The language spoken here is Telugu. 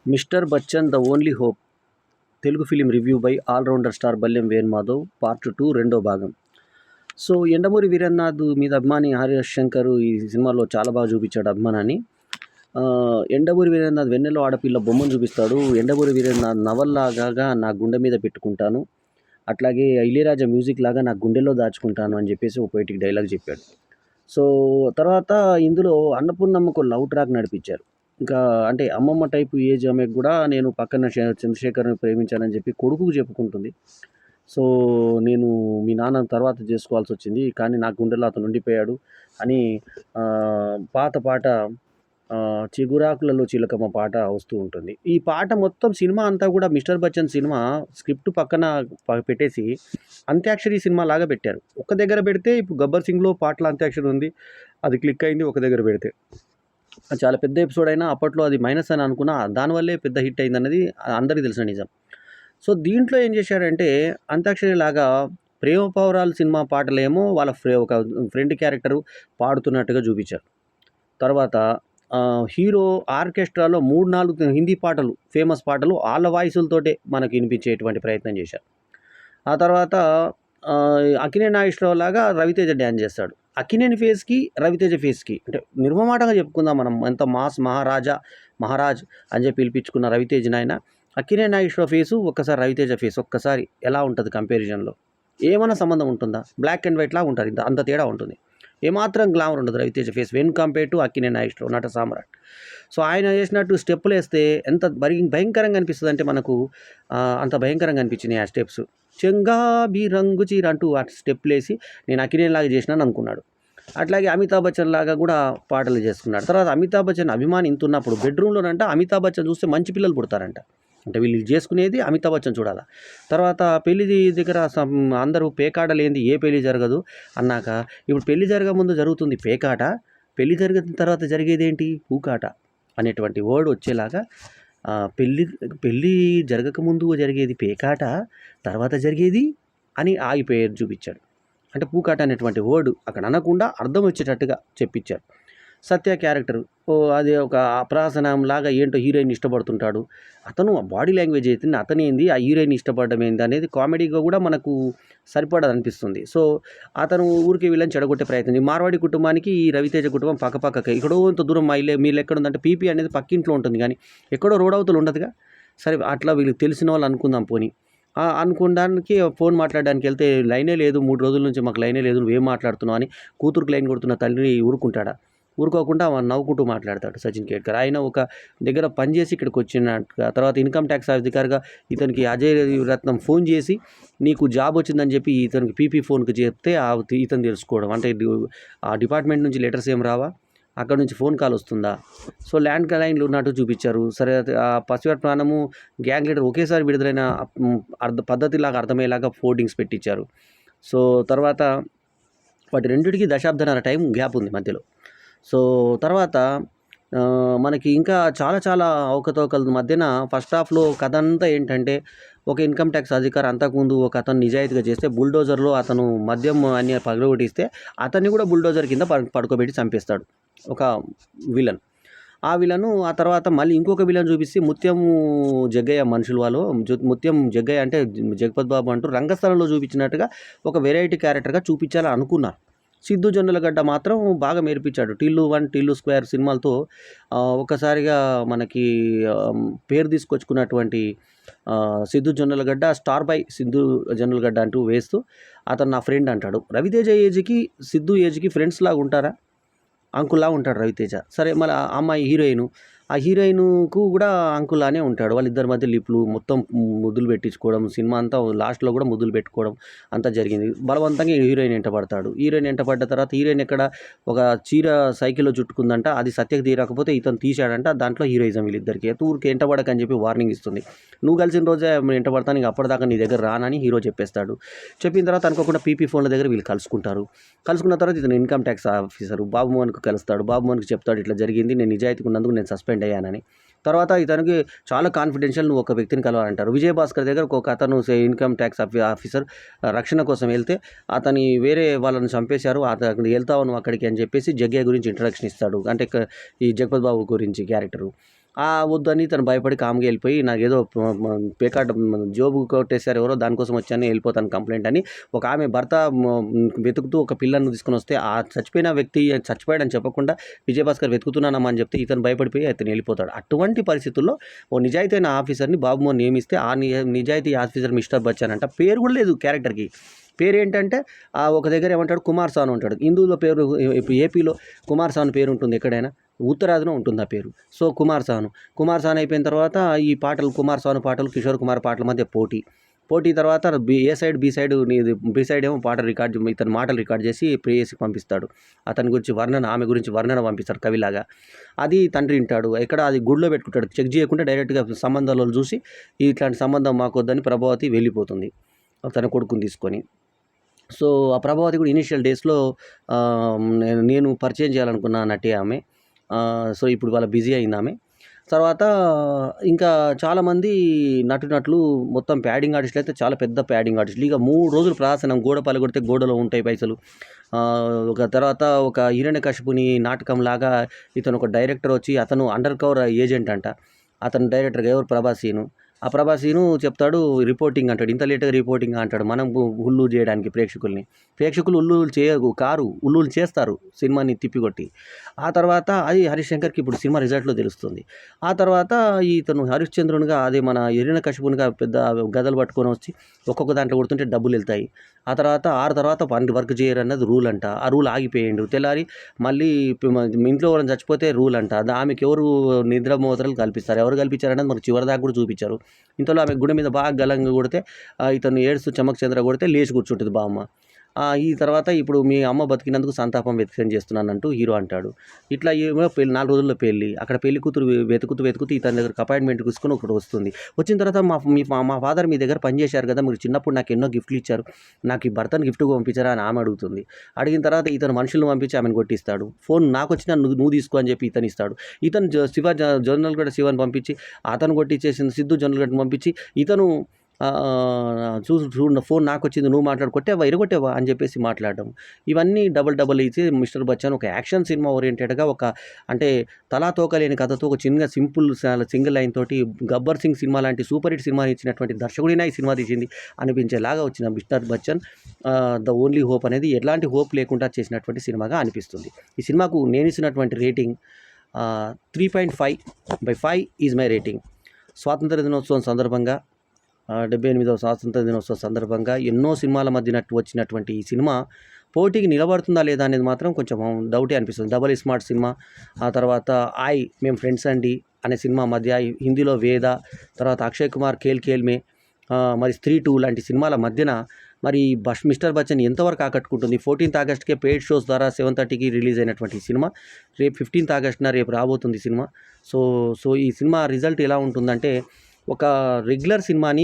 Mister Bachchan the only hope Telugu film review by all rounder star Balyam Venumadhav part 2 రెండో భాగం. సో ఎండమూరి వీరన్నాథ్ మీద అభిమాని హరీష్ శంకర్ ఈ సినిమాలో చాలా బాగా చూపించాడు అభిమానాన్ని. ఎండమూరి వీరన్నాథ్ వెన్నెలో ఆడపిల్ల బొమ్మను చూపిస్తాడు. ఎండమూరి వీరన్నాథ్ నవల్లాగా నా గుండె మీద పెట్టుకుంటాను, అట్లాగే ఇళయరాజా మ్యూజిక్ లాగా నా గుండెలో దాచుకుంటాను అని చెప్పేసి ఒక పొయిటిక్ డైలాగ్ చెప్పాడు. సో తర్వాత ఇందులో అన్నపూర్ణమ్మకు లవ్ ట్రాక్ నడిపించారు. ఇంకా అంటే అమ్మమ్మ టైపు ఏజ్ ఆమెకు కూడా నేను పక్కన చంద్రశేఖర్ని ప్రేమించానని చెప్పి కొడుకుకు చెప్పుకుంటుంది. సో నేను మీ నాన్న తర్వాత చేసుకోవాల్సి వచ్చింది, కానీ నా గుండెలో అతను ఉండిపోయాడు అని పాత పాట చిగురాకులలో చిలకమ్మ పాట వస్తూ ఉంటుంది. ఈ పాట మొత్తం సినిమా అంతా కూడా మిస్టర్ బచ్చన్ సినిమా స్క్రిప్ట్ పక్కన పెట్టేసి అంత్యాక్షరి సినిమా లాగా పెట్టారు. ఒక దగ్గర పెడితే ఇప్పుడు గబ్బర్ సింగ్లో పాటల అంత్యాక్షరి ఉంది, అది క్లిక్ అయింది. ఒక దగ్గర పెడితే చాలా పెద్ద ఎపిసోడ్ అయినా అప్పట్లో అది మైనస్ అని అనుకున్నా, దానివల్లే పెద్ద హిట్ అయింది అన్నది అందరికీ తెలిసిన నిజం. సో దీంట్లో ఏం చేశాడంటే అంత్యాక్షరి లాగా ప్రేమ పౌరాలు సినిమా పాటలేమో వాళ్ళ ఒక ఫ్రెండ్ క్యారెక్టరు పాడుతున్నట్టుగా చూపించారు. తర్వాత హీరో ఆర్కెస్ట్రాలో 3-4 హిందీ పాటలు, ఫేమస్ పాటలు వాళ్ళ వాయిసులతోటే మనకు వినిపించేటువంటి ప్రయత్నం చేశారు. ఆ తర్వాత అక్కినేని నాగేశ్వరరావు లాగా రవితేజ డ్యాన్స్ చేస్తాడు. అక్కినేని ఫేస్కి రవితేజ ఫేస్కి అంటే నిర్మమాటంగా చెప్పుకుందాం మనం, ఎంత మాస్ మహారాజ్ అని చెప్పి పిలిపించుకున్న రవితేజని ఆయన, అక్కినేని నాగేశ్వరరావు ఫేసు ఒక్కసారి రవితేజ ఫేస్ ఒక్కసారి ఎలా ఉంటుంది కంపారిజన్లో? ఏమైనా సంబంధం ఉంటుందా? బ్లాక్ అండ్ వైట్ లాగా ఉంటుంది, అంత తేడా ఉంటుంది. ఏమాత్రం గ్లామర్ ఉండదు Raviteja face when compare to Akkineni Nageswararao నట సామ్రాట్. సో ఆయన చేసినట్టు స్టెప్పులు వేస్తే ఎంత భయంకరంగా అనిపిస్తుంది అంటే మనకు అంత భయంకరంగా అనిపించినాయి ఆ స్టెప్స్. చెంగాబి రంగు చీర అంటూ ఆ స్టెప్పులు వేసి నేను అక్కినేని లాగా చేసినాను అనుకున్నాడు. అట్లాగే అమితాబ్ బచ్చన్ లాగా కూడా పాటలు చేసుకున్నాడు. తర్వాత అమితాబ్ బచ్చన్ అభిమాని ఇంత ఉన్నప్పుడు బెడ్రూమ్లోనంట అమితాబ్ బచ్చన్ చూస్తే మంచి పిల్లలు పుడతారంట. అంటే వీళ్ళు చేసుకునేది అమితాబ్ బచ్చన్ చూడాలి. తర్వాత పెళ్లి దగ్గర అందరూ పేకాటలేంది ఏ పెళ్లి జరగదు అన్నాక, ఇప్పుడు పెళ్లి జరగముందు జరుగుతుంది పేకాట, పెళ్లి జరిగిన తర్వాత జరిగేది ఏంటి ఊకాట అనేటువంటి వర్డ్ వచ్చేలాగా పెళ్ళి జరగకముందు జరిగేది పేకాట, తర్వాత జరిగేది అని ఆగిపోయేది చూపించాడు. అంటే పూకాట అనేటువంటి వర్డ్ అక్కడ అనకుండా అర్థం వచ్చేటట్టుగా చెప్పించారు. సత్య క్యారెక్టర్ అది ఒక అప్రాసనం లాగా ఏంటో హీరోయిన్ ఇష్టపడుతుంటాడు, అతను ఆ బాడీ లాంగ్వేజ్ అయితే అతనేంది ఆ హీరోయిన్ ఇష్టపడడం ఏంది అనేది కామెడీగా కూడా మనకు సరిపడదు అనిపిస్తుంది. సో అతను ఊరికి వీళ్ళని చెడగొట్టే ప్రయత్నం. ఈ మార్వాడి కుటుంబానికి ఈ రవితేజ కుటుంబం పక్కపక్కకే, ఎక్కడో ఇంత దూరం మా ఇల్లే మీరు ఎక్కడ ఉందంటే పీపీ అనేది పక్కింట్లో ఉంటుంది కానీ ఎక్కడో రోడ్ అవతలు ఉండదుగా. సరే అట్లా వీళ్ళకి తెలిసిన వాళ్ళు అనుకుందాం పోని, అనుకోవడానికి ఫోన్ మాట్లాడడానికి వెళ్తే లైనే లేదు, 3 రోజుల నుంచి మాకు లైనే లేదు, నువ్వేం మాట్లాడుతున్నావు అని కూతురుకు లైన్ కొడుతున్న తల్లి ఊరుకుంటాడా? ఊరుకోకుండా నవ్వుకుంటూ మాట్లాడతాడు సచిన్ కేడ్కర్. ఆయన ఒక దగ్గర పనిచేసి ఇక్కడికి వచ్చినట్టుగా, తర్వాత ఇన్కమ్ ట్యాక్స్ అధికారిగా ఇతనికి అజయ్ రత్నం ఫోన్ చేసి నీకు జాబ్ వచ్చిందని చెప్పి ఇతనికి పీపీ ఫోన్కి చెప్తే ఇతను తెలుసుకోవడం, అంటే ఆ డిపార్ట్మెంట్ నుంచి లెటర్స్ ఏం రావా, అక్కడ నుంచి ఫోన్ కాల్ వస్తుందా? సో ల్యాండ్ లైన్లు ఉన్నట్టు చూపించారు. సరే ఆ పసివాటి ప్రాణము గ్యాంగ్ లీడర్ ఒకేసారి విడుదలైన పద్ధతిలాగా అర్థమయ్యేలాగా ఫోర్డింగ్స్ పెట్టించారు. సో తర్వాత వాటి రెండింటికి దశాబ్దన్నర టైం గ్యాప్ ఉంది మధ్యలో. సో తర్వాత మనకి ఇంకా చాలా అవకతవకల మధ్యన ఫస్ట్ హాఫ్లో కథ అంతా ఏంటంటే, ఒక ఇన్కమ్ ట్యాక్స్ అధికారి అంతకుముందు ఒక అతను నిజాయితీగా చేస్తే బుల్డోజర్లో అతను మద్యం అన్ని పగలగొట్టిస్తే అతన్ని కూడా బుల్డోజర్ కింద పడుకోబెట్టి చంపేస్తాడు ఒక విలన్. ఆ విలను ఆ తర్వాత మళ్ళీ ఇంకొక విలన్ చూపిస్తే ముత్యం జగ్గయ్య మనుషులు వాళ్ళు, ముత్యం జగ్గయ్య అంటే జగపత్ బాబు అంటూ రంగస్థలంలో చూపించినట్టుగా ఒక వెరైటీ క్యారెక్టర్గా చూపించాలని అనుకున్నారు. సిద్ధు జొన్నలగడ్డ మాత్రం బాగా మెరిపించాడు. టిల్లు 1, టిల్లు స్క్వేర్ సినిమాలతో ఒక్కసారిగా మనకి పేరు తీసుకొచ్చుకున్నటువంటి సిద్ధు జొన్నలగడ్డ స్టార్ బై సిద్ధు జొన్నలగడ్డ అంటూ వేస్తూ అతను నా ఫ్రెండ్ అంటాడు. రవితేజ ఏజ్కి సిద్ధు ఏజ్కి ఫ్రెండ్స్ లాగా ఉంటారా? అంకుల్లా ఉంటాడు రవితేజ. సరే మళ్ళీ ఆ అమ్మాయి హీరోయిన్, ఆ హీరోయిన్కు కూడా అంకుల్లానే ఉంటాడు. వాళ్ళిద్దరి మధ్య లిప్లు మొత్తం ముద్దులు పెట్టించుకోవడం, సినిమా అంతా లాస్ట్లో కూడా ముద్దులు పెట్టుకోవడం అంతా జరిగింది. బలవంతంగా హీరోయిన్ వెంట పడతాడు. హీరోయిన్ వెంట పడ్డ తర్వాత హీరోయిన్ ఎక్కడ ఒక చీర సైకిల్లో చుట్టుకుందంట, అది సత్యకి తీరకపోతే ఇతను తీశాడంట. దాంట్లో హీరోయిజం వీళ్ళిద్దరికి. ఊరికి వెంట పడకని చెప్పి వార్నింగ్ ఇస్తుంది. నువ్వు కలిసిన రోజే వెంట పడతాను, ఇంక అప్పటిదాకా నీ దగ్గర రానని హీరో చెప్పేస్తాడు. చెప్పిన తర్వాత అనుకోకుండా పీపీ ఫోన్ల దగ్గర వీళ్ళు కలుసుకున్న తర్వాత ఇతను ఇన్కమ్ ట్యాక్స్ ఆఫీసరు బాబు మోహన్కు కలుస్తాడు. బాబు మోహన్కి చెప్తాడు, ఇట్లా జరిగింది, నేను నిజాయితీగా ఉన్నందుకు నేను సస్పెండ్ అయ్యానని. తర్వాత ఇతనికి చాలా కాన్ఫిడెన్షియల్, నువ్వు ఒక వ్యక్తిని కలవాలంటారు. విజయభాస్కర్ దగ్గర ఒక అతను ఇన్కమ్ ట్యాక్స్ ఆఫీసర్ రక్షణ కోసం వెళ్తే అతని వేరే వాళ్ళని చంపేశారు, అతను వెళ్తావు నువ్వు అక్కడికి అని చెప్పేసి జగ్గయ్య గురించి ఇంట్రడక్షన్ ఇస్తాడు. అంటే ఈ జగపత్ బాబు గురించి క్యారెక్టరు. వద్దని తను భయపడి కామ్గా వెళ్ళిపోయి నాకేదో పేకాట జోబు కొట్టేశారు ఎవరో దానికోసం వచ్చాను వెళ్ళిపోతాను కంప్లైంట్ అని ఒక ఆమె భర్త వెతుకుతూ ఒక పిల్లను తీసుకుని వస్తే ఆ చచ్చిపోయిన వ్యక్తి చచ్చిపోయాడని చెప్పకుండా విజయభాస్కర్ వెతుకుతున్నానమ్మా అని చెప్తే ఇతను భయపడిపోయి అతను వెళ్ళిపోతాడు. అటువంటి పరిస్థితుల్లో ఓ నిజాయితీ అయిన ఆఫీసర్ని బాబుమోహన్ నియమిస్తే ఆ నిజాయితీ ఆఫీసర్ మిస్టర్ బచ్చన్ అంట. పేరు కూడా లేదు క్యారెక్టర్కి. పేరు ఏంటంటే ఒక దగ్గర ఏమంటాడు కుమార్ సాను అంటాడు. హిందువుల పేరు ఇప్పుడు ఏపీలో కుమార్ సాను పేరు ఉంటుంది ఎక్కడైనా, ఉత్తరాదిలో ఉంటుంది ఆ పేరు. సో కుమార్ సాను అయిపోయిన తర్వాత ఈ పాటలు కుమార్ సాను పాటలు కిషోర్ కుమార్ పాటల మధ్య పోటీ తర్వాత ఏ సైడ్ బి సైడ్ ఏమో ఇతని మాటలు రికార్డ్ చేసి ప్రేయస్కి పంపిస్తాడు. అతని గురించి ఆమె గురించి వర్ణన పంపిస్తాడు కవిలాగా. అది తండ్రి వింటాడు. ఎక్కడ అది గుడిలో పెట్టుకుంటాడు, చెక్ చేయకుండా డైరెక్ట్గా సంబంధాలు చూసి ఇట్లాంటి సంబంధం మాకొద్దని ప్రభావతి వెళ్ళిపోతుంది తన కొడుకుని తీసుకొని. సో ఆ ప్రభావతి కూడా ఇనీషియల్ డేస్లో నేను పరిచయం చేయాలనుకున్న నటి ఆమె. సో ఇప్పుడు వాళ్ళ బిజీ అయింది ఆమె. తర్వాత ఇంకా చాలామంది నటులు మొత్తం ప్యాడింగ్ ఆర్టిస్టులు అయితే చాలా పెద్ద ప్యాడింగ్ ఆర్టిస్టులు. ఇక 3 రోజులు ప్రహసనం, గోడ పలగొడితే గోడలో ఉంటాయి పైసలు. ఒక తర్వాత ఒక హిరణ్యకశిపుని నాటకంలాగా ఇతను ఒక డైరెక్టర్ వచ్చి అతను అండర్ కవర్ ఏజెంట్ అంట. అతను డైరెక్టర్గా ఎవరు ప్రభాసీను. ఆ ప్రభాసీను చెప్తాడు రిపోర్టింగ్ అంటాడు. ఇంత లేట్గా రిపోర్టింగ్ అంటాడు. మనం ఉల్లు చేయడానికి ప్రేక్షకులు ఉల్లులు చేస్తారు సినిమాని తిప్పికొట్టి. ఆ తర్వాత అది హరీష్ శంకర్కి ఇప్పుడు సినిమా రిజల్ట్లో తెలుస్తుంది. ఆ తర్వాత ఇతను హరిశ్చంద్రునిగా అదే మన హిరణ్యకశిపునిగా పెద్ద గదలు పట్టుకొని వచ్చి ఒక్కొక్క దాంట్లో కొడుతుంటే డబ్బులు వెళ్తాయి. ఆ తర్వాత 6 తర్వాత వర్క్ చేయరు అన్నది రూల్ అంట. ఆ రూల్ ఆగిపోయిండు. తెల్లారి మళ్ళీ ఇంట్లో ఎవరైనా చచ్చిపోతే రూల్ అంట. ఆమెకి ఎవరు నిద్ర మోతలు కల్పిస్తారు, ఎవరు కల్పించారన్నది మనకు చివరిదాకా కూడా చూపించారు. ఇంతలో ఆమె గుండె మీద బాగా గలంగా కొడితే ఇతను ఏడుస్తూ చమక్ చంద్ర కొడితే లేచి కూర్చుంటుంది బామ్మ. ఈ తర్వాత ఇప్పుడు మీ అమ్మ బతికినందుకు సంతాపం వ్యక్తం చేస్తున్నానంటూ హీరో అంటాడు. ఇట్లా ఏమో 4 రోజుల్లో పెళ్ళి. అక్కడ పెళ్లి కూతురు వెతుకుతూ ఇతని దగ్గరకు అపాయింట్మెంట్ తీసుకుని ఒకటి వస్తుంది. వచ్చిన తర్వాత మా ఫాదర్ మీ దగ్గర పనిచేశారు కదా, మీరు చిన్నప్పుడు నాకు ఎన్నో గిఫ్ట్లు ఇచ్చారు, నాకు ఈ భర్తను గిఫ్ట్గా పంపించారా అని ఆమె అడుగుతుంది. అడిగిన తర్వాత ఇతను మనుషులను పంపించి ఆమెను కొట్టిస్తాడు. ఫోన్ నాకు వచ్చినా నువ్వు తీసుకో అని చెప్పి ఇతను ఇస్తాడు. ఇతను జొన్నలగడ్డ శివని పంపించి అతను కొట్టించేసిన సిద్ధు జొన్నలగడ్డను పంపించి ఇతను చూడు ఫోన్ నాకు వచ్చింది, నువ్వు మాట్లాడు, కొట్టేవా ఇరగొట్టేవా అని చెప్పేసి మాట్లాడడం. ఇవన్నీ డబల్ ఇచ్చి మిస్టర్ బచ్చన్ ఒక యాక్షన్ సినిమా ఓరియంటెడ్గా ఒక అంటే తలా తోకలేని కథతో ఒక చిన్న సింగిల్ లైన్ తోటి గబ్బర్ సింగ్ సినిమా లాంటి సూపర్ హిట్ సినిమా ఇచ్చినటువంటి దర్శకుడినా ఈ సినిమా తీసింది అనిపించేలాగా వచ్చిన mister Bachchan the only hope అనేది ఎలాంటి హోప్ లేకుండా చేసినటువంటి సినిమాగా అనిపిస్తుంది. ఈ సినిమాకు నేను ఇచ్చినటువంటి రేటింగ్ 3.5/5 ఈజ్ మై రేటింగ్. స్వాతంత్ర దినోత్సవం సందర్భంగా 78వ స్వాతంత్ర దినోత్సవ సందర్భంగా ఎన్నో సినిమాల మధ్య వచ్చినటువంటి ఈ సినిమా పోటీకి నిలబడుతుందా లేదా అనేది మాత్రం కొంచెం డౌటే అనిపిస్తుంది. డబల్ స్మార్ట్ సినిమా, ఆ తర్వాత మేము ఫ్రెండ్స్ అండి అనే సినిమా మధ్య, హిందీలో వేద, తర్వాత అక్షయ్ కుమార్ కేల్ మే, మరి స్త్రీ 2 లాంటి సినిమాల మధ్యన మరి మిస్టర్ బచ్చన్ ఎంతవరకు ఆకట్టుకుంటుంది. 14th ఆగస్ట్కే పెయిడ్ షోస్ ద్వారా 7:30కి రిలీజ్ అయినటువంటి సినిమా రేపు 15th ఆగస్టున రేపు రాబోతుంది సినిమా. సో ఈ సినిమా రిజల్ట్ ఎలా ఉంటుందంటే ఒక రెగ్యులర్ సినిమాని